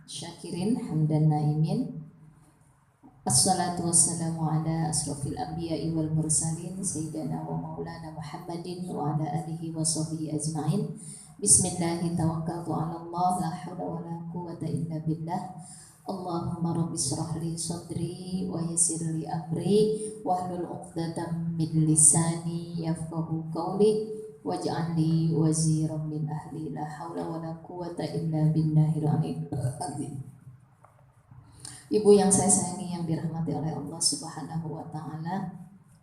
syakirin hamdan naimin. Assalatu wassalamu ala asrofil anbiya'i wal mursalin sayyidina wa maulana Muhammadin wa ala alihi wa sahbihi ajma'in. Bismillahi tawakkaltu ala Allah, la hawla wa la quwwata illa billah. Allahumma rabbi shrah li sadri wa yassir li amri wahlul 'uqdatam min lisani yafqahu qawli waj'al li waziran min ahli, la haula wa la quwwata illa billahil azim. Ibu yang saya sayangi, yang dirahmati oleh Allah Subhanahu wa taala,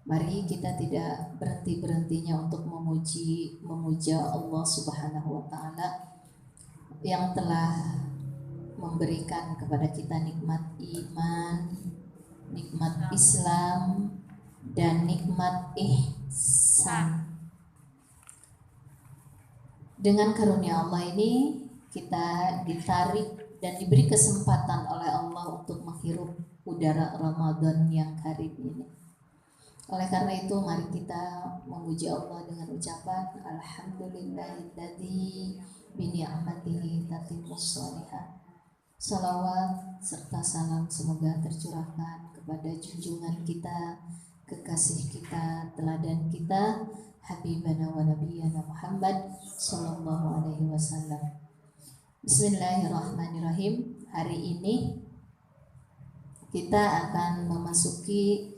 mari kita tidak berhenti-berhentinya untuk memuja Allah Subhanahu wa taala yang telah memberikan kepada kita nikmat iman, nikmat Islam, dan nikmat ihsan. Dengan karunia Allah ini kita ditarik dan diberi kesempatan oleh Allah untuk menghirup udara Ramadan yang karib ini. Oleh karena itu mari kita memuji Allah dengan ucapan Alhamdulillahilladzi bi ni'matihi tatimmus shalihat. Salawat serta salam semoga tercurahkan kepada junjungan kita, kekasih kita, teladan kita, Habibana wa Nabiyana Muhammad sallallahu alaihi wasallam. Bismillahirrahmanirrahim. Hari ini kita akan memasuki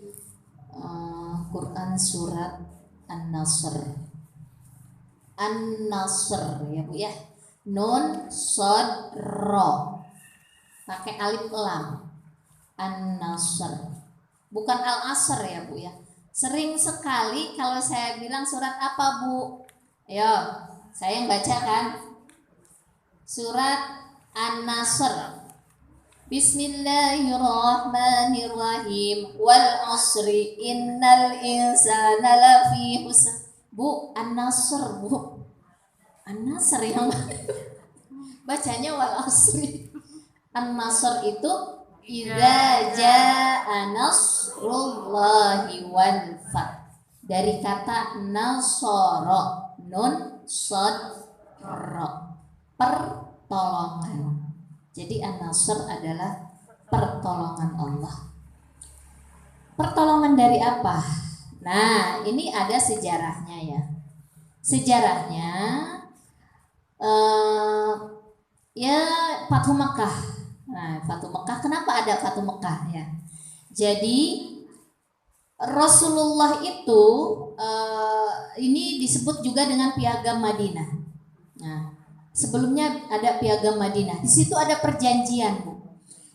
Quran surat An-Nasr. An-Nasr ya Bu ya. Nun shad ra. Pakai alif lam. An-Nasr. Bukan Al-Asr ya Bu ya. Sering sekali kalau saya bilang surat apa Bu? Ayo, saya yang baca kan? Surat An-Nasr. Bismillahirrahmanirrahim. Wal asri innal insana lafi khusr. Bu, An-Nasr Bu. An-Nasr yang bacanya wal asri. An-Nasr itu idza jaa nasrullahi wal fath. Dari kata nasara, nun shad ra. Pertolongan. Jadi An-Nasr adalah pertolongan Allah. Pertolongan dari apa? Nah, ini ada sejarahnya ya. Sejarahnya ya Fathu Makkah. Nah, Fathu Makkah, kenapa ada Fathu Makkah ya? Jadi Rasulullah itu ini disebut juga dengan Piagam Madinah. Nah, sebelumnya ada Piagam Madinah. Di situ ada perjanjian, Bu.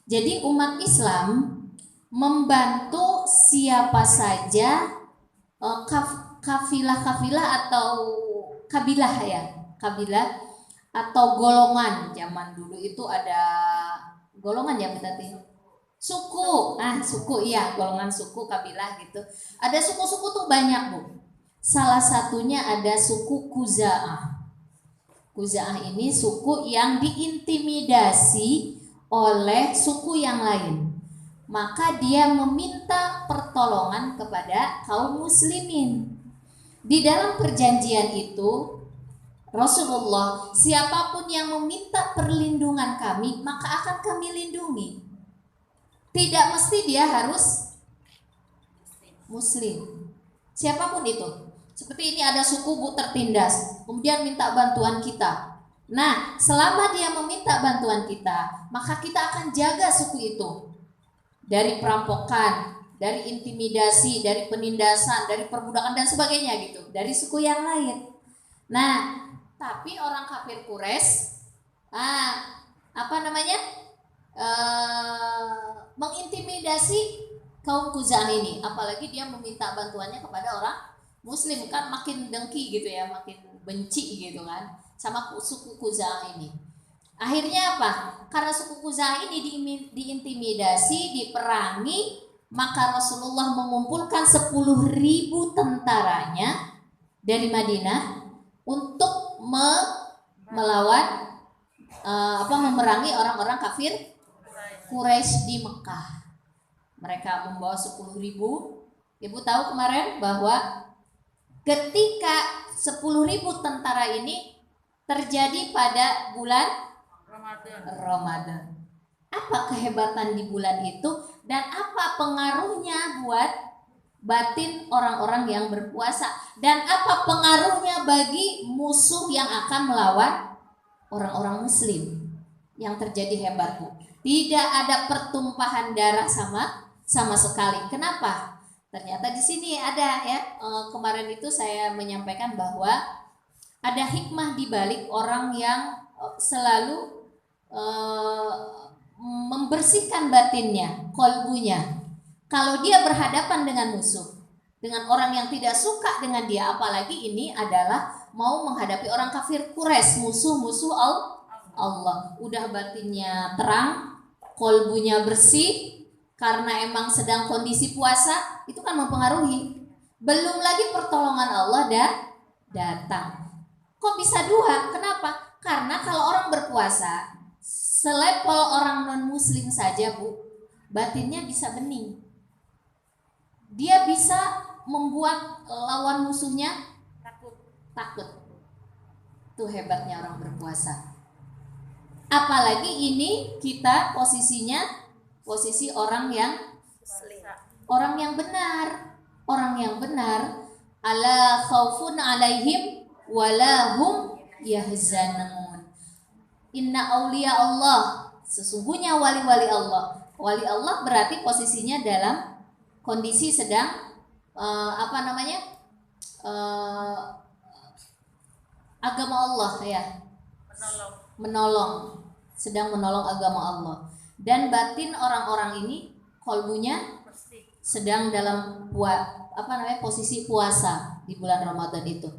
Jadi umat Islam membantu siapa saja kafilah-kafilah atau kabilah ya, kabilah atau golongan. Zaman dulu itu ada golongan ya berarti. Suku, suku iya, golongan suku, kabilah gitu. Ada suku-suku tuh banyak Bu. Salah satunya ada suku Khuza'ah. Khuza'ah ini suku yang diintimidasi oleh suku yang lain. Maka dia meminta pertolongan kepada kaum muslimin. Di dalam perjanjian itu Rasulullah, siapapun yang meminta perlindungan kami, maka akan kami lindungi. Tidak mesti dia harus muslim. Siapapun itu. Seperti ini ada suku Bu tertindas, kemudian minta bantuan kita. Nah, selama dia meminta bantuan kita, maka kita akan jaga suku itu dari perampokan, dari intimidasi, dari penindasan, dari perbudakan dan sebagainya gitu, dari suku yang lain. Nah, tapi orang kafir Quraisy, mengintimidasi kaum Khuza'ah ini, apalagi dia meminta bantuannya kepada orang Muslim, kan makin dengki gitu ya, makin benci gitu kan sama suku Khuza'ah ini. Akhirnya apa? Karena suku Khuza'ah ini diintimidasi, diperangi, maka Rasulullah mengumpulkan 10.000 tentaranya dari Madinah untuk melawan memerangi orang-orang kafir Quraisy di Mekah. Mereka membawa 10.000. Ibu tahu kemarin bahwa ketika 10.000 tentara ini terjadi pada bulan Ramadan. Apa kehebatan di bulan itu dan apa pengaruhnya buat batin orang-orang yang berpuasa dan apa pengaruhnya bagi musuh yang akan melawan orang-orang muslim. Yang terjadi hebat, Bu, tidak ada pertumpahan darah sama sekali. Kenapa? Ternyata di sini ada ya, kemarin itu saya menyampaikan bahwa ada hikmah di balik orang yang selalu membersihkan batinnya, kolbunya. Kalau dia berhadapan dengan musuh, dengan orang yang tidak suka dengan dia, apalagi ini adalah mau menghadapi orang kafir Quraisy, musuh-musuh Allah. Udah batinnya terang, kolbunya bersih, karena emang sedang kondisi puasa, itu kan mempengaruhi. Belum lagi pertolongan Allah datang. Kok bisa dua? Kenapa? Karena kalau orang berpuasa, selevel orang non-muslim saja, Bu, batinnya bisa bening. Dia bisa membuat lawan musuhnya takut. Itu hebatnya orang berpuasa. Apalagi ini kita posisinya posisi orang yang benar. Ala khaufun alaihim wala hum yahzanun. Inna auliya Allah, sesungguhnya wali-wali Allah. Wali Allah berarti posisinya dalam kondisi sedang agama Allah ya, menolong, sedang menolong agama Allah. Dan batin orang-orang ini kolbunya sedang dalam posisi puasa di bulan Ramadan itu.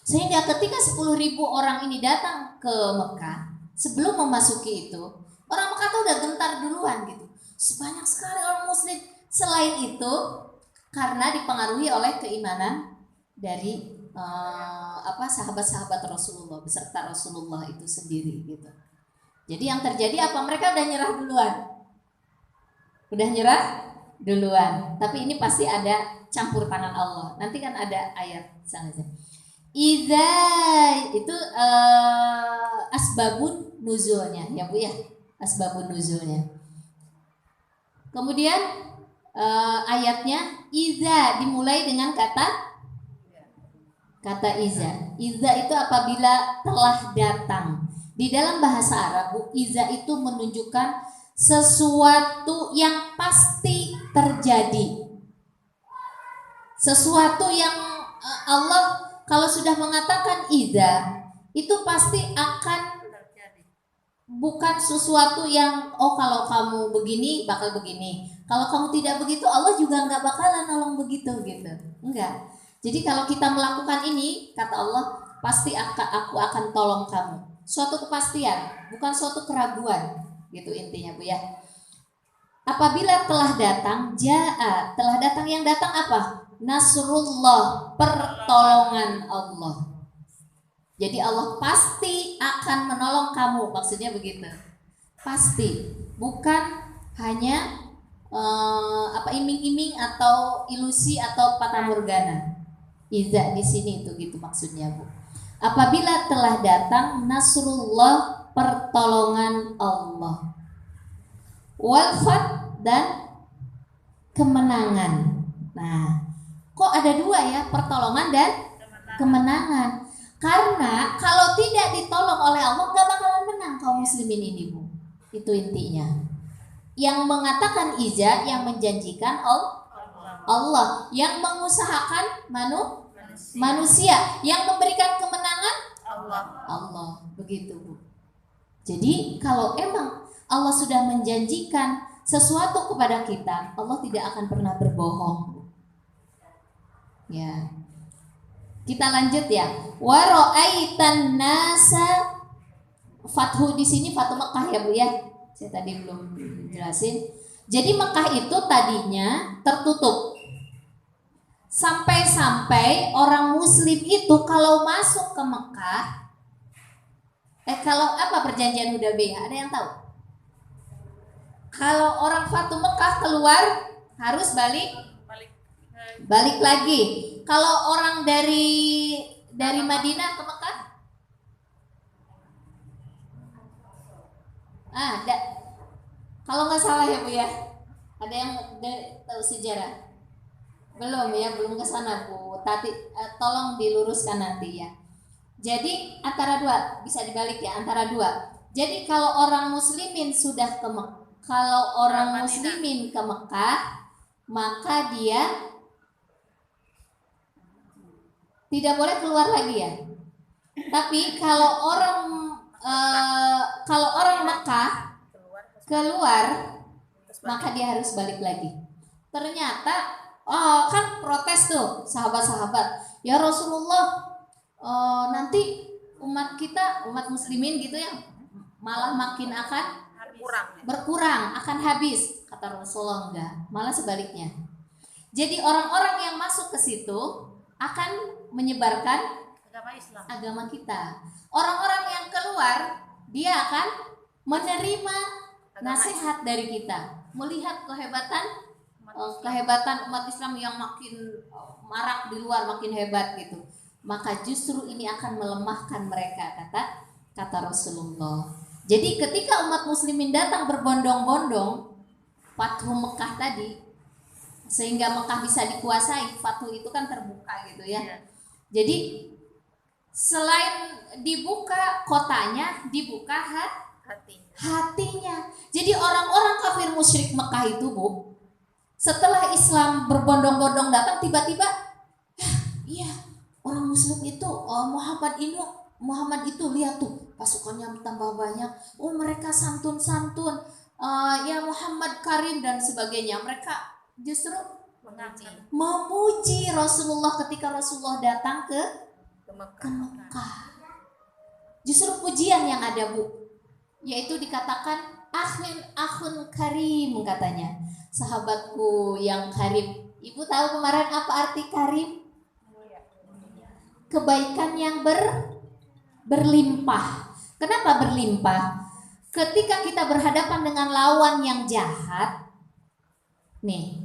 Sehingga ketika 10.000 orang ini datang ke Mekah, sebelum memasuki itu, orang Mekah tuh udah gentar duluan gitu. Sebanyak sekali orang muslim. Selain itu, karena dipengaruhi oleh keimanan dari sahabat-sahabat Rasulullah beserta Rasulullah itu sendiri gitu. Jadi yang terjadi apa? Mereka udah nyerah duluan. Tapi ini pasti ada campur tangan Allah. Nanti kan ada ayat sananya. Iza itu asbabun nuzulnya ya Bu ya, asbabun nuzulnya. Kemudian ayatnya iza dimulai dengan kata iza. Iza itu apabila telah datang. Di dalam bahasa Arab, Bu, iza itu menunjukkan sesuatu yang pasti terjadi. Sesuatu yang Allah kalau sudah mengatakan iza, itu pasti akan bukan sesuatu yang kalau kamu begini bakal begini. Kalau kamu tidak begitu, Allah juga nggak bakalan nolong begitu gitu. Enggak. Jadi kalau kita melakukan ini, kata Allah, pasti aku akan tolong kamu. Suatu kepastian, bukan suatu keraguan, gitu intinya Bu ya. Apabila telah datang, telah datang, yang datang apa? Nasrullah, pertolongan Allah. Jadi Allah pasti akan menolong kamu, maksudnya begitu. Pasti, bukan hanya iming-iming atau ilusi atau fatamorgana. Iza di sini itu gitu maksudnya Bu. Apabila telah datang nasrullah, pertolongan Allah, wal fath, dan kemenangan. Nah, kok ada dua ya, pertolongan dan kemenangan? Karena kalau tidak ditolong oleh Allah gak bakalan menang kaum muslimin ini Bu. Itu intinya. Yang mengatakan iza, yang menjanjikan Allah, yang mengusahakan manusia, yang memberikan kemenangan Allah. Begitu Bu. Jadi kalau emang Allah sudah menjanjikan sesuatu kepada kita, Allah tidak akan pernah berbohong. Ya. Kita lanjut ya. Wa ra'aitan nasa, fathu di sini fathu Mekah ya Bu ya. Saya tadi belum jelasin. Jadi Mekah itu tadinya tertutup. Sampai-sampai orang muslim itu kalau masuk ke Mekah, kalau apa perjanjian Hudaybiyah, ada yang tahu? Kalau orang Fatu Mekah keluar harus balik lagi. Kalau orang dari Madinah ke Mekah, Kalau nggak salah ya Bu ya. Ada yang tahu sejarah? Belum ya, belum ke sana Bu. Tadi tolong diluruskan nanti ya. Jadi antara dua, bisa dibalik ya, antara dua. Jadi kalau orang muslimin sudah ke kalau orang muslimin ke Mekah, maka dia tidak boleh keluar lagi ya. Tapi kalau orang Mekah keluar, maka dia harus balik lagi. Ternyata kan protes tuh sahabat-sahabat, ya Rasulullah, nanti umat kita, umat muslimin gitu ya, malah makin akan berkurang, akan habis. Kata Rasulullah enggak, malah sebaliknya. Jadi orang-orang yang masuk ke situ akan menyebarkan agama kita. Orang-orang yang keluar, dia akan menerima nasihat dari kita, melihat kehebatan umat Islam yang makin marak di luar, makin hebat gitu. Maka justru ini akan melemahkan mereka, kata Rasulullah. Jadi ketika umat muslimin datang berbondong-bondong Fathu Mekah tadi, sehingga Mekah bisa dikuasai, Fathu itu kan terbuka gitu ya. Jadi selain dibuka kotanya, dibuka hatinya. Jadi orang-orang kafir musyrik Mekah itu Bu, setelah Islam berbondong-bondong datang, tiba-tiba iya, orang muslim itu Muhammad itu lihat tuh pasukannya tambah banyak, mereka santun-santun, ya Muhammad Karim dan sebagainya. Mereka justru memuji Rasulullah ketika Rasulullah datang ke Mekah. Justru pujian yang ada Bu, yaitu dikatakan akhun karim, katanya, sahabatku yang karim. Ibu tahu kemarin apa arti karim? Kebaikan yang berlimpah. Kenapa berlimpah? Ketika kita berhadapan dengan lawan yang jahat, nih,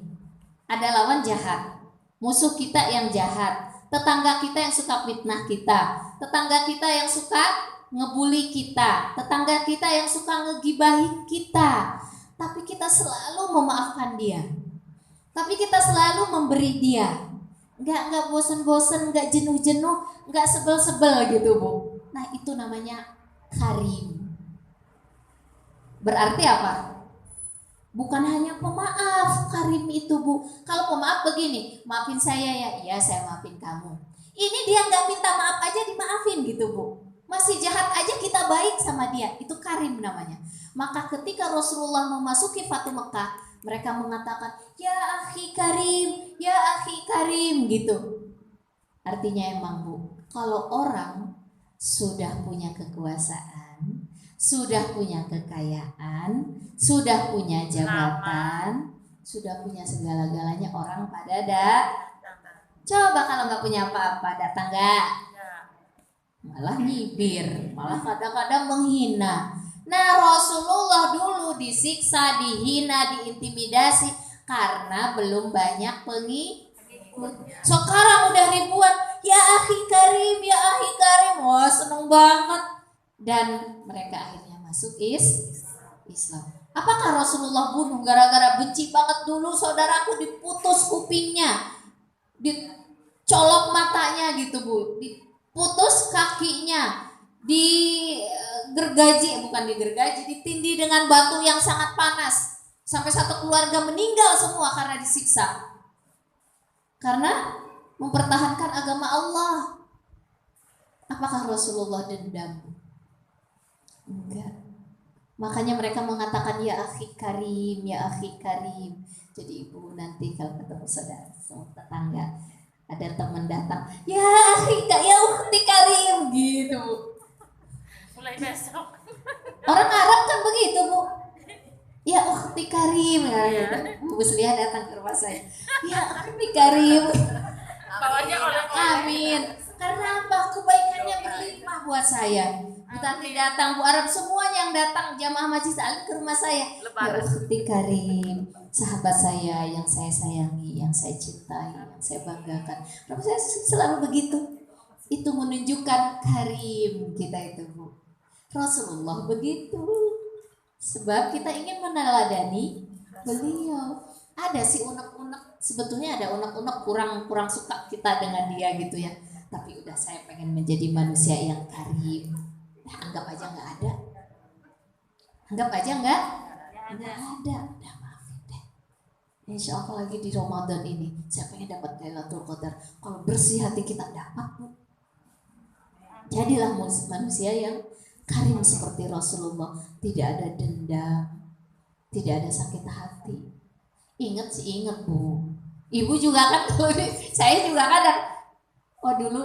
ada lawan jahat, musuh kita yang jahat, tetangga kita yang suka fitnah kita, tetangga kita yang suka ngebully kita, tetangga kita yang suka ngegibahi kita. Tapi kita selalu memaafkan dia, tapi kita selalu memberi dia. Nggak bosen-bosen, nggak jenuh-jenuh, nggak sebel-sebel gitu Bu. Nah itu namanya karim. Berarti apa? Bukan hanya pemaaf karim itu Bu. Kalau pemaaf begini, maafin saya ya, iya saya maafin kamu. Ini dia nggak minta maaf aja dimaafin gitu Bu. Masih jahat aja kita baik sama dia, itu karim namanya. Maka ketika Rasulullah memasuki Fathu Mekah, mereka mengatakan, ya akhi karim, ya akhi karim gitu. Artinya emang Bu, kalau orang sudah punya kekuasaan, sudah punya kekayaan, sudah punya jabatan, sudah punya segala-galanya, orang pada coba kalau nggak punya apa-apa, datang nggak? Malah nyibir, malah kadang-kadang menghina. Nah Rasulullah dulu disiksa, dihina, diintimidasi karena belum banyak pengikut. Sekarang udah ribuan, ya akhi karim, ya akhi karim. Wah seneng banget. Dan mereka akhirnya masuk Islam. Apakah Rasulullah bunuh gara-gara benci banget dulu saudaraku, diputus kupingnya, dicolok matanya gitu Bu, diputus kakinya, ditindih dengan batu yang sangat panas, sampai satu keluarga meninggal semua karena disiksa, karena mempertahankan agama Allah. Apakah Rasulullah dendam? Enggak. Makanya mereka mengatakan ya akhi karim, ya akhi karim. Jadi ibu nanti kalau ketemu saudara tetangga, ada teman datang, ya akhi, ya ukhti karim gitu. Mulai besok. Orang Arab kan begitu Bu. Ya ukhti karim, Bu Musliah datang ke rumah saya. Ya ukhti karim. Amin. Karena apa? Kebaikannya berlimpah buat saya. Nanti datang Bu Arab, semuanya yang datang jamaah Majlis Alim ke rumah saya. Ya ukhti karim, sahabat saya yang saya sayangi, yang saya cintai, yang saya banggakan. Tapi saya selalu begitu. Itu menunjukkan karim kita itu Bu. Rasulullah begitu. Sebab kita ingin meneladani beliau. Ada sih unek-unek, sebetulnya ada unek-unek kurang suka kita dengan dia gitu ya. Tapi udah saya pengen menjadi manusia yang karim. Nah, anggap aja nggak ada. Anggap aja nggak ada. Udah maafin deh. Insya Allah lagi di Ramadan ini saya pengen dapat Lailatul Qadar. Kalau bersih hati kita dapat, Bu. Jadilah manusia yang karim seperti Rasulullah. Tidak ada dendam, tidak ada sakit hati. Ingat sih, ingat Bu. Ibu juga kan, saya juga kadang, oh dulu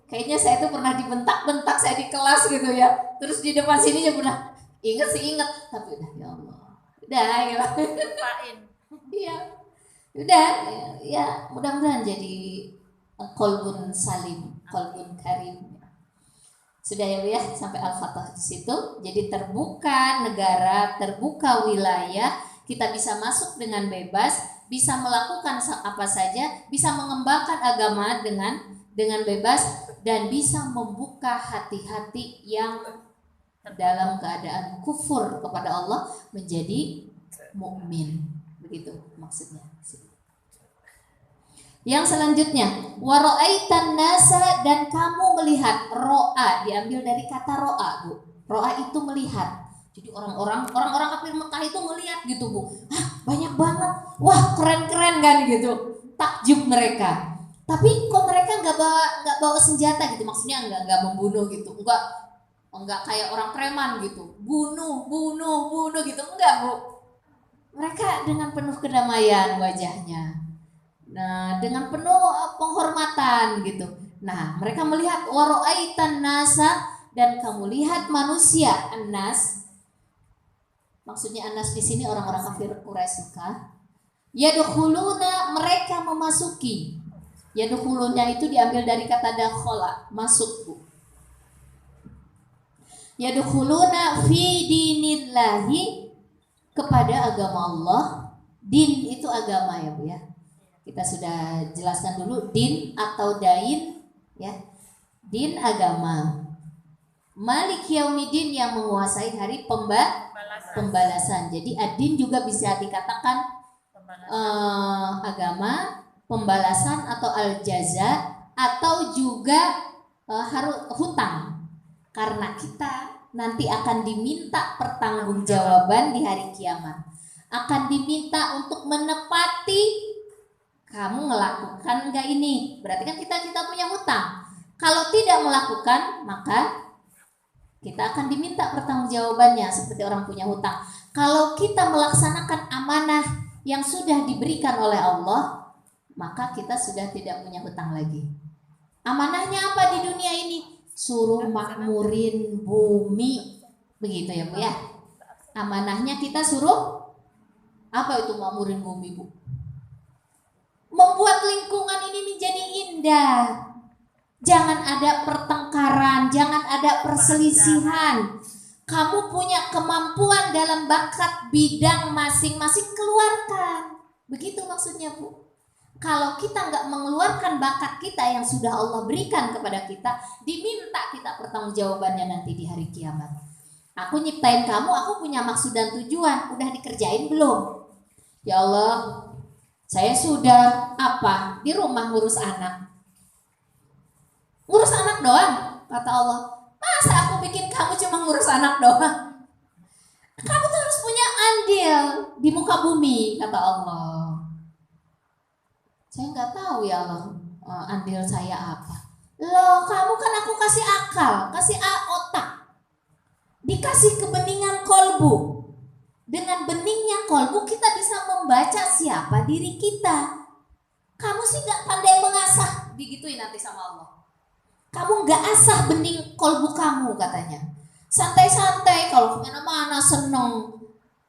kayaknya saya tuh pernah dibentak-bentak saya di kelas gitu ya. Terus di depan sini juga pernah, ingat sih ingat. Tapi udah ya Allah, udah ya. Lupain. Iya, udah ya mudah-mudahan jadi qalbun salim, qalbun karim. Sudah ya Bu ya, sampai Al-Fatah di situ. Jadi terbuka negara, terbuka wilayah, kita bisa masuk dengan bebas, bisa melakukan apa saja, bisa mengembangkan agama dengan bebas, dan bisa membuka hati-hati yang dalam keadaan kufur kepada Allah menjadi mukmin. Begitu maksudnya. Yang selanjutnya, wara'aitan nasa, dan kamu melihat. Ro'a diambil dari kata ro'a, Bu. Ro'a itu melihat. Jadi orang-orang kafir Mekah itu melihat gitu, Bu. Banyak banget. Wah, keren-keren kan gitu. Takjub mereka. Tapi kok mereka nggak bawa senjata gitu. Maksudnya nggak membunuh gitu. Enggak kayak orang preman gitu. Bunuh gitu. Enggak, Bu. Mereka dengan penuh kedamaian wajahnya. Nah, dengan penuh penghormatan gitu. Nah, mereka melihat wara'aitan nasa, dan kamu lihat manusia. An-nas, maksudnya An-nas di sini orang-orang kafir Quraisy Mekah. Yadkhuluna, mereka memasuki. Yadkhuluna itu diambil dari kata dakhala, masuk, Bu. Yadkhuluna fi dinillahi, kepada agama Allah. Din itu agama ya, Bu ya. Kita sudah jelaskan dulu din atau dain ya. Din agama. Malik Yaumidin, yang menguasai hari pembalasan. Jadi ad-din juga bisa dikatakan agama, pembalasan atau al-jaza, atau juga harus hutang. Karena kita nanti akan diminta pertanggungjawaban di hari kiamat. Akan diminta untuk menepati. Kamu melakukan enggak ini? Berarti kan kita punya hutang. Kalau tidak melakukan, maka kita akan diminta pertanggungjawabannya seperti orang punya hutang. Kalau kita melaksanakan amanah yang sudah diberikan oleh Allah, maka kita sudah tidak punya hutang lagi. Amanahnya apa di dunia ini? Suruh makmurin bumi. Begitu ya, Bu ya. Amanahnya kita suruh apa itu makmurin bumi, Bu? Membuat lingkungan ini menjadi indah. Jangan ada pertengkaran, jangan ada perselisihan. Kamu punya kemampuan dalam bakat bidang masing-masing, keluarkan. Begitu maksudnya, Bu. Kalau kita nggak mengeluarkan bakat kita yang sudah Allah berikan kepada kita, diminta kita pertanggungjawabannya nanti di hari kiamat. Aku nyiptain kamu, aku punya maksud dan tujuan. Udah dikerjain belum? Ya Allah, saya sudah di rumah ngurus anak. Ngurus anak doang, kata Allah. Masa aku bikin kamu cuma ngurus anak doang? Kamu tuh harus punya andil di muka bumi, kata Allah. Saya nggak tahu ya Allah, andil saya apa. Loh, kamu kan aku kasih akal, kasih otak, dikasih kebeningan kolbu. Dengan beningnya kolbu kita bisa membaca siapa diri kita. Kamu sih gak pandai mengasah, digituin nanti sama Allah. Kamu gak asah bening kolbu kamu, katanya. Santai-santai, kalau kemana-mana seneng.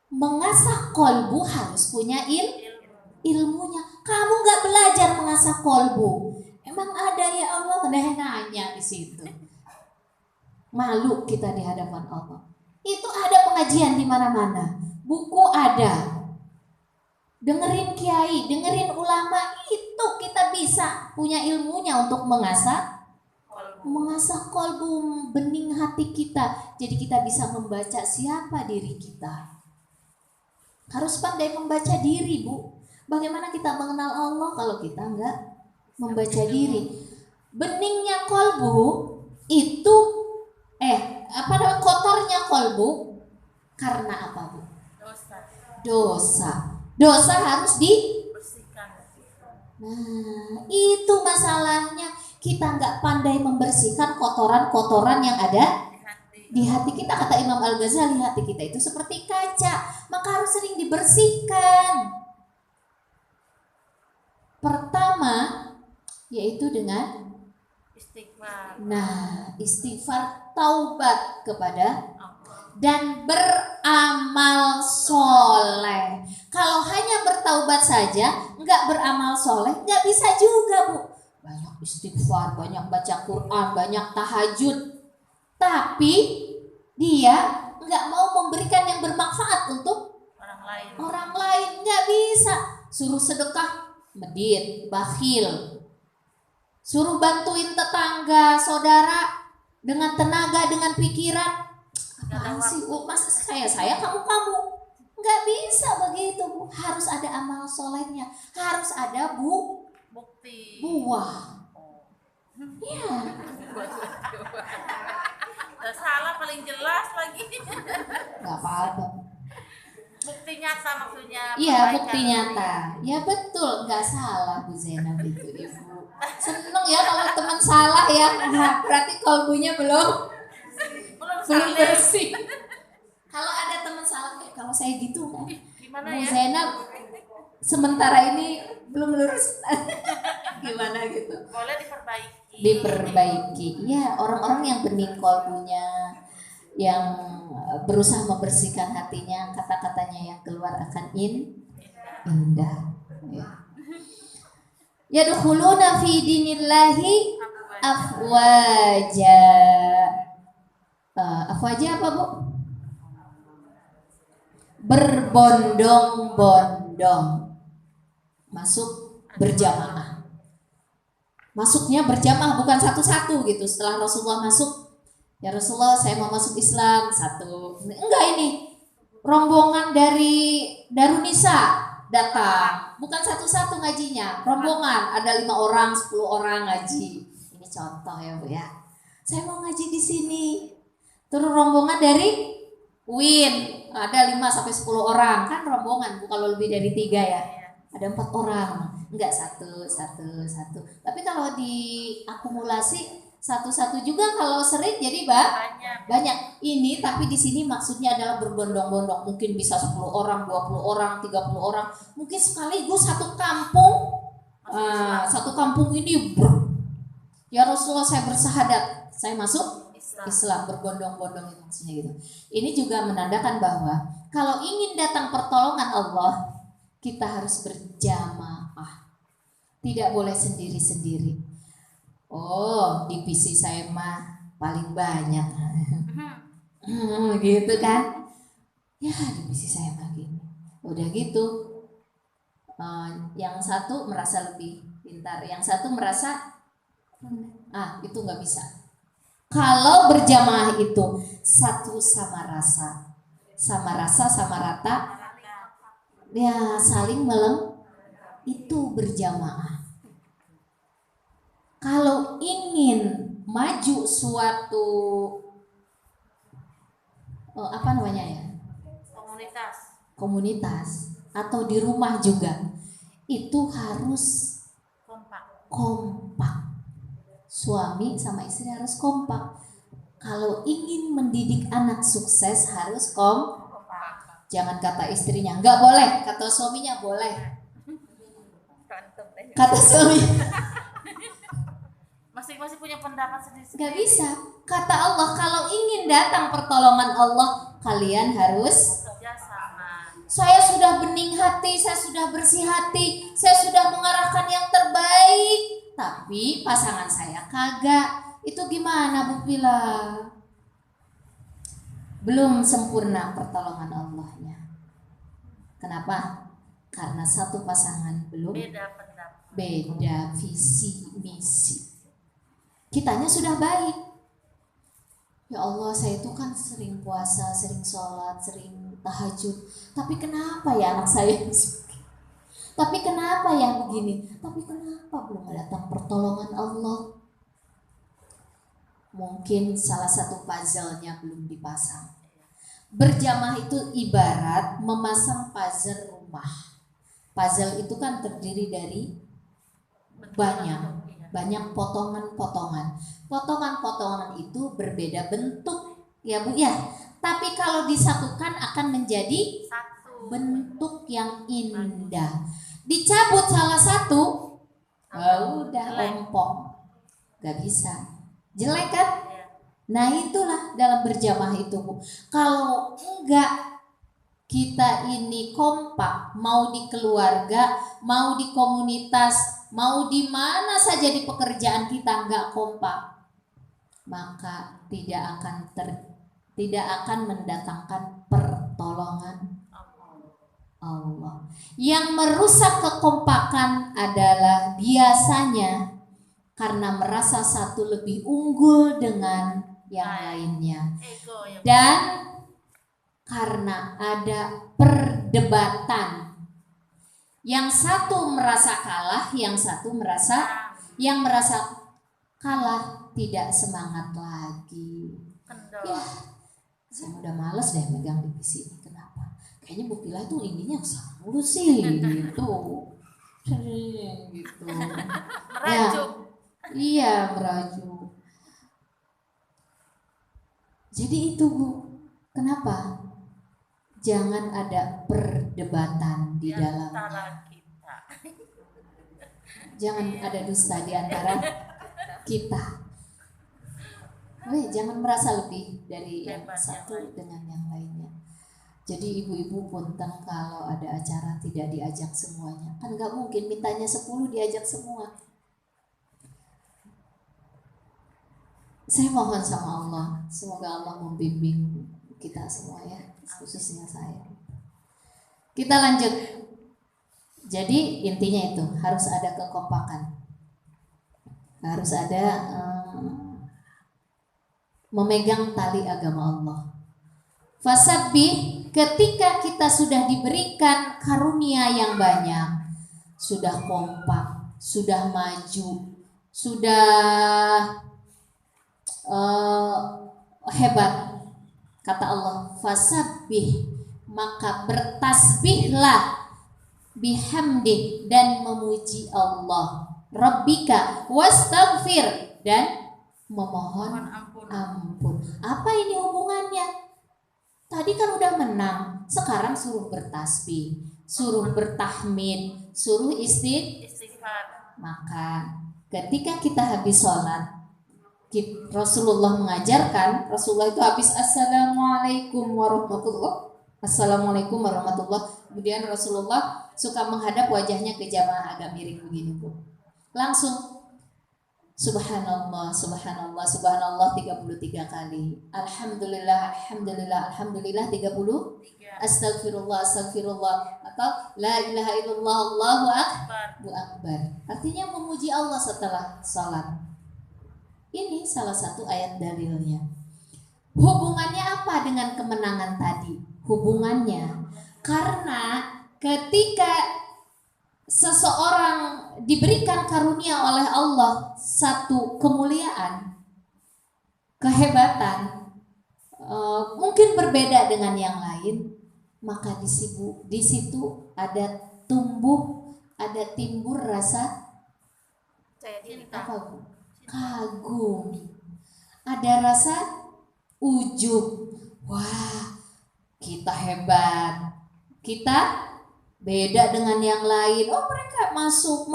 Mengasah kolbu harus punya ilmunya. Kamu gak belajar mengasah kolbu. Emang ada ya Allah? Nanya di situ. Malu kita di hadapan Allah. Itu ada pengajian di mana-mana. Buku ada, dengerin kiai, dengerin ulama, itu kita bisa punya ilmunya untuk mengasah kolbu, bening hati kita. Jadi kita bisa membaca siapa diri kita. Harus pandai membaca diri, Bu. Bagaimana kita mengenal Allah kalau kita nggak membaca diri? Beningnya kolbu itu kotornya kolbu karena apa, Bu? Dosa harus dibersihkan. Nah, itu masalahnya, kita nggak pandai membersihkan kotoran-kotoran yang ada di hati kita. Kata Imam Al-Ghazali, hati kita itu seperti kaca, maka harus sering dibersihkan. Pertama yaitu dengan istighfar. Nah, istighfar, taubat kepada dan beramal soleh. Kalau hanya bertaubat saja, nggak beramal soleh, nggak bisa juga, Bu. Banyak istighfar, banyak baca Quran, banyak tahajud, tapi dia nggak mau memberikan yang bermanfaat untuk orang lain, nggak bisa. Suruh sedekah, medit, bakhil. Suruh bantuin tetangga, saudara dengan tenaga, dengan pikiran. Apaan sih, Bu? Masa saya, kamu? Nggak bisa begitu, Bu. Harus ada amal solehnya, harus ada bukti, buah. Iya. Salah paling jelas lagi. Nggak apa-apa. Bukti nyata maksudnya. Iya, bukti nyata. Ya betul, nggak salah Bu Zainab itu, Ibu. Seneng ya kalau teman salah ya. Nah, berarti kolbunya belum bersih. Kalau ada teman salah kayak kalau saya gitu kan, gimana Bu ya? Zainab sementara ini belum lurus. Gimana gitu? Boleh Diperbaiki. Ya, orang-orang yang bening kolbunya, yang berusaha membersihkan hatinya, kata-katanya yang keluar akan indah. Ya. Yadkhuluna fi dinillahi afwaja. Afwaja apa, Bu? Berbondong-bondong. Masuk berjamaah. Masuknya berjamaah, bukan satu-satu gitu. Setelah Rasulullah masuk, ya Rasulullah saya mau masuk Islam, satu. Enggak, ini rombongan dari Darunisa datang, bukan satu-satu ngajinya, rombongan, ada 5 orang, 10 orang ngaji. Ini contoh ya, Bu ya. Saya mau ngaji di sini. Terus rombongan dari UIN, ada 5 sampai 10 orang, kan rombongan, Bu, kalau lebih dari 3 ya. Ada 4 orang, enggak satu. Tapi kalau diakumulasi satu-satu juga, kalau sering jadi banyak. Ini tapi di sini maksudnya adalah berbondong-bondong, mungkin bisa 10 orang, 20 orang, 30 orang, mungkin sekaligus satu kampung. Satu kampung ini ya Rasulullah saya bersahadat, saya masuk Islam, berbondong-bondong itu maksudnya gitu. Ini juga menandakan bahwa kalau ingin datang pertolongan Allah, kita harus berjamaah, tidak boleh sendiri-sendiri. Oh, divisi saya mah paling banyak, gitu kan? Ya, divisi saya mah gini. Udah gitu, yang satu merasa lebih pintar, yang satu merasa itu nggak bisa. Kalau berjamaah itu satu sama rasa, sama rata, ya saling itu berjamaah. Kalau ingin maju suatu komunitas atau di rumah juga, itu harus kompak. Suami sama istri harus kompak. Kalau ingin mendidik anak sukses harus kompak. Jangan kata istrinya nggak boleh, kata suaminya boleh. Kata suami masing-masing punya pendapat sendiri. Nggak bisa. Kata Allah, kalau ingin datang pertolongan Allah, kalian harus bekerjasama. Saya sudah bening hati, saya sudah bersih hati, saya sudah mengarahkan yang terbaik, tapi pasangan saya kagak. Itu gimana, Bu Pila? Belum sempurna pertolongan Allahnya. Kenapa? Karena satu pasangan belum beda visi misi. Kitanya sudah baik. Ya Allah, saya itu kan sering puasa, sering sholat, sering tahajud. Tapi kenapa ya anak saya tapi kenapa ya begini? Tapi kenapa belum datang pertolongan Allah? Mungkin salah satu puzzle-nya belum dipasang. Berjamaah itu ibarat memasang puzzle rumah. Puzzle itu kan terdiri dari banyak potongan-potongan. Potongan-potongan itu berbeda bentuk, ya Bu ya. Tapi kalau disatukan akan menjadi Satu. bentuk yang indah. Dicabut salah satu, udah ompong, gak bisa, jelek kan? Iya. Nah itulah dalam berjamaah itu Bu. Kalau enggak kita ini kompak, mau di keluarga, mau di komunitas, mau di mana saja di pekerjaan kita enggak kompak, maka tidak akan mendatangkan pertolongan Allah. Yang merusak kekompakan adalah biasanya karena merasa satu lebih unggul dengan yang lainnya. Ego ya. Dan karena ada perdebatan. Yang satu merasa kalah, yang merasa kalah tidak semangat lagi. Kendor. Ya, saya udah males deh megang divisi ini. Kenapa? Kayaknya Bu Pila tuh ininya kesana mulu sih gitu. Gitu. Merajuk. Iya, merajuk. Jadi itu Bu, kenapa? Jangan ada perdebatan di dalamnya. Antara kita. Jangan ada dusta di antara kita. Jangan merasa lebih dari yang satu dengan yang lainnya. Jadi ibu-ibu punten kalau ada acara tidak diajak semuanya. Kan gak mungkin mintanya 10 diajak semua. Saya mohon sama Allah, semoga Allah membimbing kita semua ya, khususnya saya. Kita lanjut. Jadi intinya itu harus ada kekompakan, harus ada memegang tali agama Allah. Fasabbih, ketika kita sudah diberikan karunia yang banyak, sudah kompak, sudah maju, sudah hebat, kata Allah, fasabbih, maka bertasbihlah, bihamdih, dan memuji Allah, rabbika wastaghfir, dan memohon ampun. Apa ini hubungannya? Tadi kan udah menang, sekarang suruh bertasbih, suruh bertahmid, suruh Istighfar. Maka ketika kita habis sholat, Rasulullah mengajarkan, Rasulullah itu habis Assalamualaikum warahmatullah, kemudian Rasulullah suka menghadap wajahnya ke jamaah agak miring begini Bu. Langsung Subhanallah, Subhanallah, Subhanallah 33 kali. Alhamdulillah, Alhamdulillah, Alhamdulillah 30. Astagfirullah, Astagfirullah, atau La ilaha illallah, Allahu Akbar. Artinya memuji Allah setelah salat. Ini salah satu ayat dalilnya. Hubungannya apa dengan kemenangan tadi? Hubungannya karena ketika seseorang diberikan karunia oleh Allah satu kemuliaan, kehebatan, mungkin berbeda dengan yang lain, maka di situ ada timbul rasa apa Bu? Kagum, ada rasa ujub. Wah, kita hebat, kita beda dengan yang lain. Oh, mereka masuk,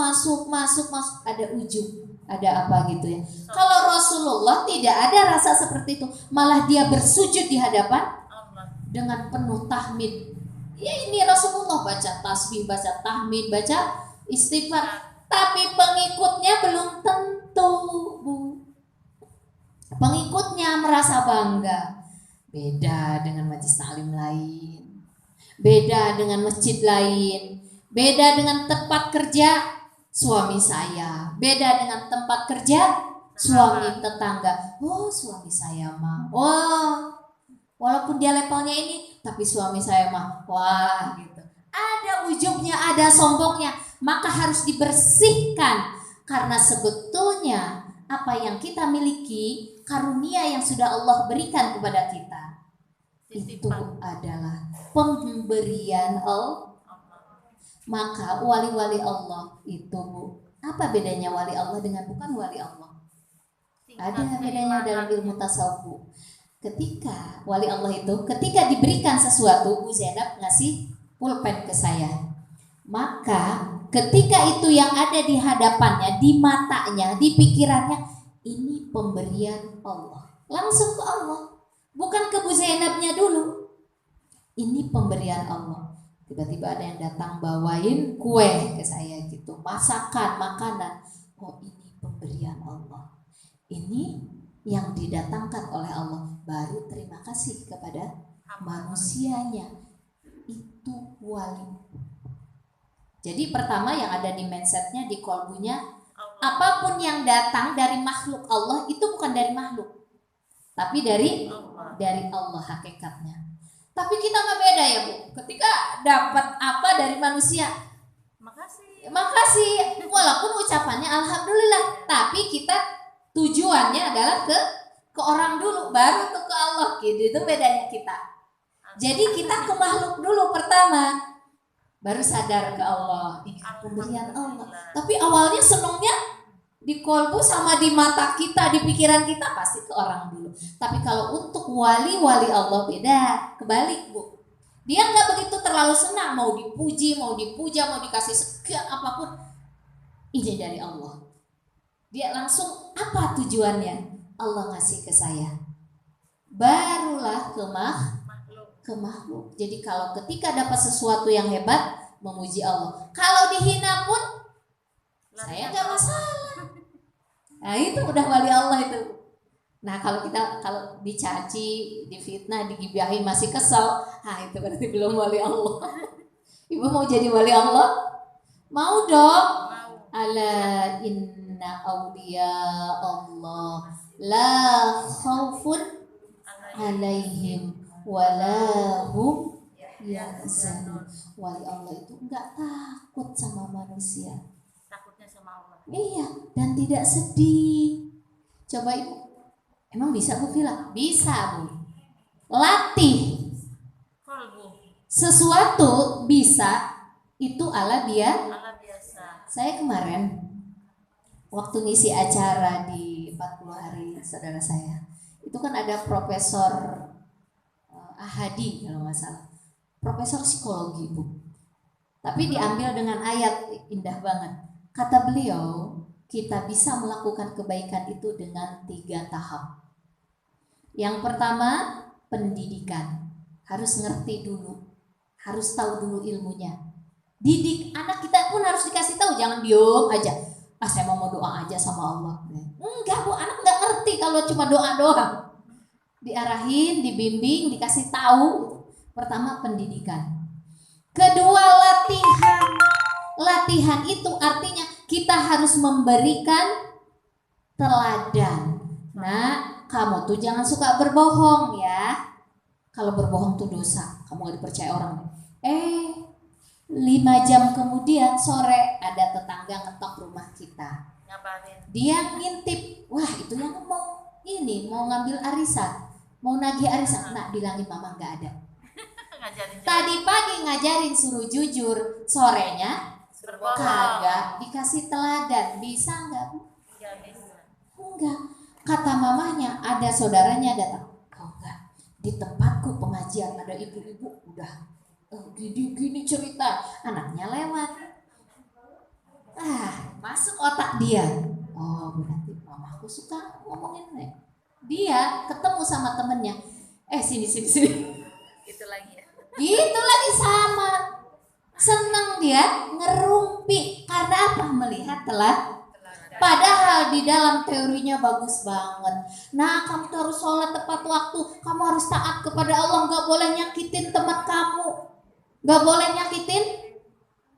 ada ujub, ada apa gitu ya. Kalau Rasulullah tidak ada rasa seperti itu, malah dia bersujud di hadapan dengan penuh tahmid. Ya ini Rasulullah baca tasbih, baca tahmid, baca istighfar. Tapi pengikutnya belum tentu Bu. Pengikutnya merasa bangga. Beda dengan majelis taklim lain, beda dengan masjid lain, beda dengan tempat kerja suami saya, beda dengan tempat kerja suami tetangga. Oh, suami saya mah, oh Walaupun dia levelnya ini, tapi suami saya mah wah gitu. Ada ujubnya, ada sombongnya, maka harus dibersihkan. Karena sebetulnya apa yang kita miliki, karunia yang sudah Allah berikan kepada kita, itu adalah pemberian Allah. Maka wali-wali Allah itu, Bu, apa bedanya wali Allah dengan bukan wali Allah? Ada bedanya dalam ilmu tasawuf, Bu. Ketika wali Allah itu, ketika diberikan sesuatu, Bu Zainab ngasih pulpen ke saya, maka ketika itu yang ada di hadapannya, di matanya, di pikirannya, ini pemberian Allah, langsung ke Allah, bukan ke Bu Zainabnya dulu. Ini pemberian Allah. Tiba-tiba ada yang datang bawain kue ke saya gitu, masakan, makanan. Oh, ini pemberian Allah. Ini yang didatangkan oleh Allah, baru terima kasih kepada manusianya. Itu wali. Jadi pertama yang ada di mindsetnya, di kolbunya, apapun yang datang dari makhluk Allah itu bukan dari makhluk, tapi dari Allah hakikatnya. Tapi kita nggak beda ya, Bu. Ketika dapat apa dari manusia, makasih, walaupun ucapannya alhamdulillah, tapi kita tujuannya adalah ke orang dulu, baru tuh ke Allah gitu. Itu bedanya kita. Jadi kita ke makhluk dulu pertama, baru sadar ke Allah. Ini pemberian Allah. Tapi awalnya senangnya di kolbu sama di mata kita, di pikiran kita, pasti ke orang dulu. Tapi kalau untuk wali-wali Allah beda, kebalik, Bu. Dia nggak begitu terlalu senang mau dipuji, mau dipuja, mau dikasih sekian apapun. Ini dari Allah. Dia langsung apa tujuannya? Allah ngasih ke saya, barulah ke makhluk. Jadi kalau ketika dapat sesuatu yang hebat, memuji Allah. Kalau dihina pun saya nggak masalah. Nah itu udah wali Allah itu. Nah kalau dicaci, difitnah, digibahin masih kesel, itu berarti belum wali Allah. Ibu mau jadi wali Allah? Mau dong. Ala inna awliya Allah la khaufun alaihim walahum yahzanun. Wali Allah itu enggak takut sama manusia. Takutnya sama Allah. Iya, dan tidak sedih. Coba Ibu, emang bisa Bu Vila? Bisa, Bu. Latih sesuatu bisa, itu ala biasa. Saya kemarin waktu ngisi acara di 40 hari saudara saya, itu kan ada Profesor Ahadi kalau nggak salah, Profesor psikologi, Bu. Tapi diambil dengan ayat indah banget. Kata beliau, kita bisa melakukan kebaikan itu dengan 3 tahap. Yang pertama, pendidikan. Harus ngerti dulu, harus tahu dulu ilmunya. Didik anak kita pun harus dikasih tahu, jangan diem aja. Saya mau doa aja sama Allah. Enggak, Bu, anak nggak ngerti kalau cuma doa doang. Diarahin, dibimbing, dikasih tahu. Pertama pendidikan. Kedua latihan. Latihan itu artinya kita harus memberikan teladan. Nah, kamu tuh jangan suka berbohong ya. Kalau berbohong tuh dosa. Kamu gak dipercaya orang. 5 jam kemudian sore ada tetangga ngetok rumah kita. Dia ngintip, wah itu yang mau ngambil arisan, mau nagih arisan. Nak, bilangin mama nggak ada. Tadi pagi ngajarin suruh jujur, sorenya kagak dikasih teladan. Bisa nggak, Bu? Enggak. Kata mamanya, ada saudaranya datang. Oh enggak, di tempatku pengajian ada ibu-ibu udah gini cerita, anaknya lewat. Masuk otak dia. Oh berarti mamaku suka ngomongin nih. Dia ketemu sama temennya. Sini. Itu lagi ya. Itu lagi sama. Senang dia ngerumpi. Karena apa? Melihat telah. Padahal di dalam teorinya bagus banget. Nah, kamu harus sholat tepat waktu. Kamu harus taat kepada Allah. Gak boleh nyakitin teman kamu. Gak boleh nyakitin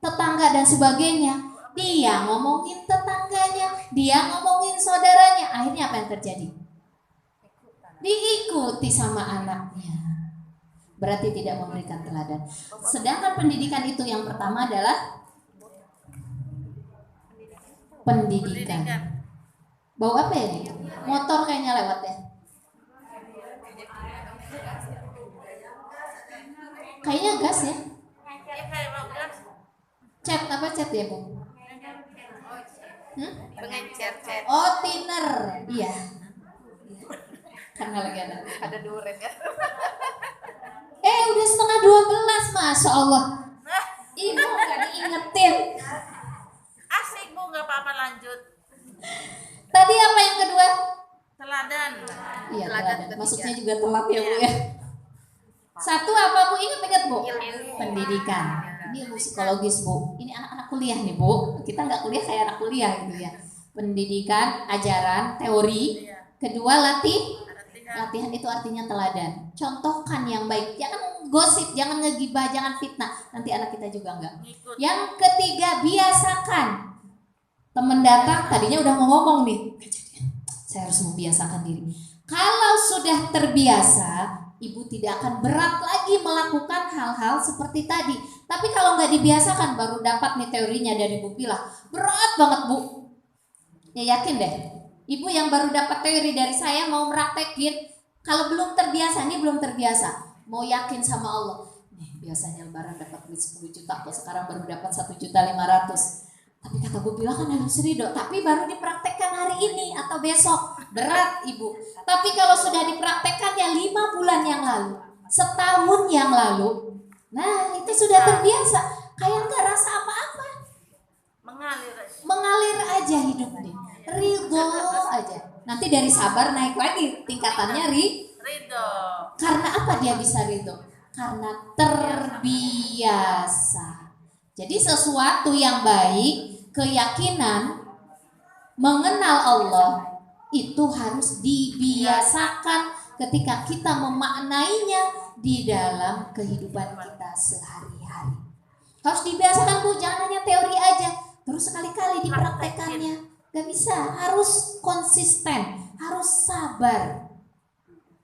tetangga dan sebagainya. Dia ngomongin tetangganya, dia ngomongin saudaranya. Akhirnya apa yang terjadi? Diikuti sama anaknya. berarti tidak memberikan teladan. Sedangkan pendidikan itu yang pertama adalah pendidikan. Bau apa ya nih? Motor kayaknya lewat ya. Kayaknya gas ya. Cat apa cat ya Bu? Pengecer-cer. Oh thinner, iya. Karena lagi ada duren ya. udah setengah 12, Masya Allah. Ibu gak diingetin. Asik Bu, nggak apa-apa lanjut. Tadi apa yang kedua? Teladan. Iya Teladan teladan. ketiga. Maksudnya juga telat ya Bu ya. Satu apa Bu? Ingat Bu? Ilmu. Pendidikan. Ini ilmu psikologis Bu. Ini anak-anak kuliah nih Bu. Kita nggak kuliah kayak anak kuliah gitu ya. Pendidikan, ajaran, teori. Kedua latihan itu artinya teladan. Contohkan yang baik. Jangan gosip, jangan ngegibah, jangan fitnah. Nanti anak kita juga enggak. Ngikut. Yang ketiga biasakan. Temen datang tadinya udah mau ngomong nih. Saya harus membiasakan diri. Kalau sudah terbiasa, ibu tidak akan berat lagi melakukan hal-hal seperti tadi. Tapi kalau nggak dibiasakan, baru dapat nih teorinya dari Bu Pilah. Berat banget Bu. Ya yakin deh. Ibu yang baru dapat teori dari saya mau meraktekin, kalau belum terbiasa, ini belum terbiasa. Mau yakin sama Allah. Nih biasanya lebaran dapat duit 10 juta, kok sekarang baru dapat 1.500.000. Tapi kata Bu Pilah kan harus ridho, tapi baru dipraktekkan hari ini atau besok. Berat Ibu. Tapi kalau sudah dipraktekkan ya 5 bulan yang lalu, setahun yang lalu, nah itu sudah terbiasa. Kayak nggak rasa apa-apa. Mengalir aja hidupnya. Ridho aja. Nanti dari sabar naik lagi tingkatannya Ridho. Karena apa dia bisa ridho? Karena terbiasa. Jadi sesuatu yang baik, keyakinan, mengenal Allah itu harus dibiasakan ketika kita memaknainya di dalam kehidupan kita sehari-hari. Harus dibiasakan Bu, jangan hanya teori aja, terus sekali-kali dipraktekannya. Gak bisa, harus konsisten, harus sabar.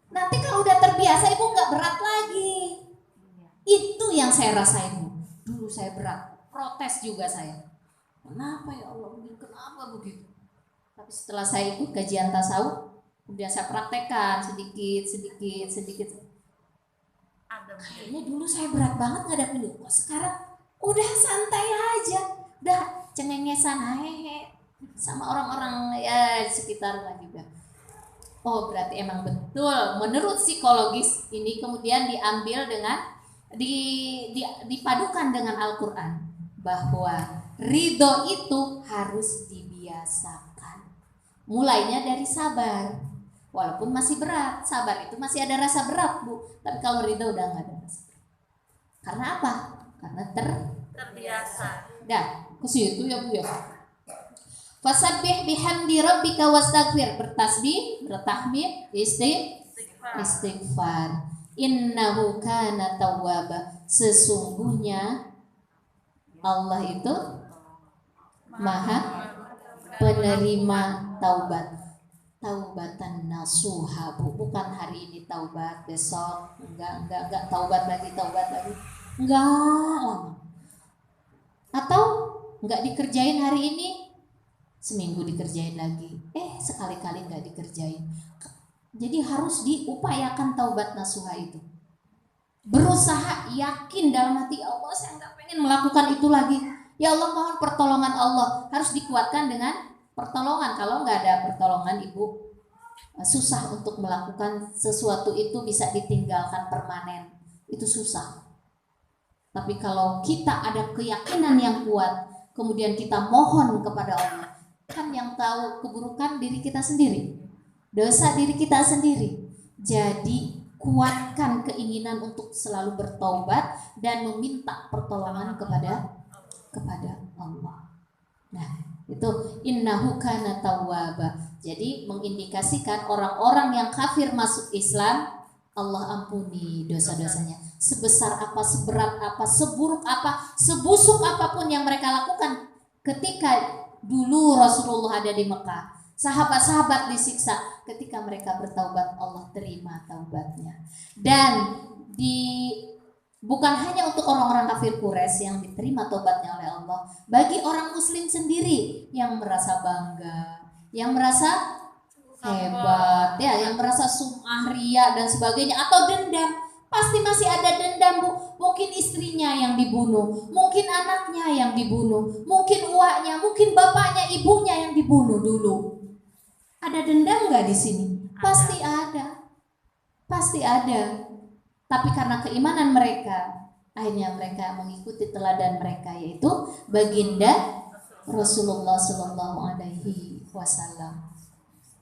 Nanti kalau udah terbiasa ibu gak berat lagi. Itu yang saya rasain Bu. Dulu saya berat, protes juga saya. Kenapa ya Allah, kenapa begitu? Tapi setelah saya ikut kajian tasawuf, kemudian saya praktekkan sedikit. Kayaknya dulu saya berat banget ngadapin itu. Kok sekarang udah santai aja, udah cengengesan hehe sama orang-orang ya di sekitar lah juga. Oh berarti emang betul menurut psikologis ini kemudian diambil dengan dipadukan dengan Al-Quran bahwa ridho itu harus dibiasakan. Mulainya dari sabar. Walaupun masih berat, sabar itu masih ada rasa berat Bu. Tapi kalau ridho udah nggak ada rasa berat. Karena apa? Karena terbiasa. Dah, ke situ ya Bu ya. Fasabbih bihamdi rabbika wastaghfir. Bertasbih, bertahmid, istighfar. Innahu kana tawwaba. Sesungguhnya Allah itu Maha penerima taubat. Taubatan nasuha Bu. Bukan hari ini taubat, besok enggak taubat lagi. Enggak lama. Atau enggak dikerjain hari ini, seminggu dikerjain lagi. Sekali-kali enggak dikerjain. Jadi harus diupayakan taubat nasuha itu. Berusaha yakin dalam hati Allah, saya enggak pengen melakukan itu lagi. Ya Allah mohon pertolongan Allah. Harus dikuatkan dengan pertolongan. Kalau nggak ada pertolongan ibu susah untuk melakukan sesuatu itu, bisa ditinggalkan permanen, itu susah. Tapi kalau kita ada keyakinan yang kuat, kemudian kita mohon kepada Allah, kan yang tahu keburukan diri kita sendiri, dosa diri kita sendiri. Jadi kuatkan keinginan untuk selalu bertaubat dan meminta pertolongan kepada Allah. Nah itu innahu kana tawwaba. Jadi mengindikasikan orang-orang yang kafir masuk Islam, Allah ampuni dosa-dosanya. Sebesar apa, seberat apa, seburuk apa, sebusuk apapun yang mereka lakukan. Ketika dulu Rasulullah ada di Mekah, sahabat-sahabat disiksa, ketika mereka bertaubat Allah terima taubatnya. Dan bukan hanya untuk orang-orang kafir Quraisy yang diterima tobatnya oleh Allah, bagi orang muslim sendiri yang merasa bangga, yang merasa hebat, ya, yang merasa sum'ah, ria dan sebagainya, atau dendam. Pasti masih ada dendam, Bu. Mungkin istrinya yang dibunuh, mungkin anaknya yang dibunuh, mungkin uaknya, mungkin bapaknya, ibunya yang dibunuh dulu. Ada dendam nggak di sini? Pasti ada. Pasti ada. Tapi karena keimanan mereka, akhirnya mereka mengikuti teladan mereka, yaitu baginda Rasulullah Shallallahu Alaihi Wasallam.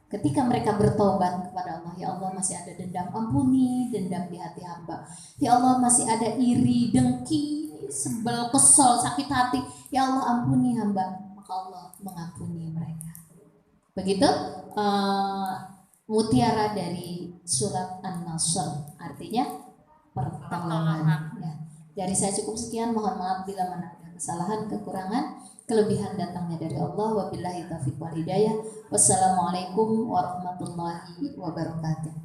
Ketika mereka bertobat kepada Allah, ya Allah masih ada dendam, ampuni dendam di hati hamba. Ya Allah masih ada iri, dengki, sebel, kesel, sakit hati. Ya Allah ampuni hamba. Maka Allah mengampuni mereka. Begitu mutiara dari surat An-Nasr, artinya pertolongan. Ya. Dari saya cukup sekian, mohon maaf bila mana ada kesalahan, kekurangan, kelebihan datangnya dari Allah. Wabillahi taufiq wal hidayah. Wassalamualaikum warahmatullahi wabarakatuh.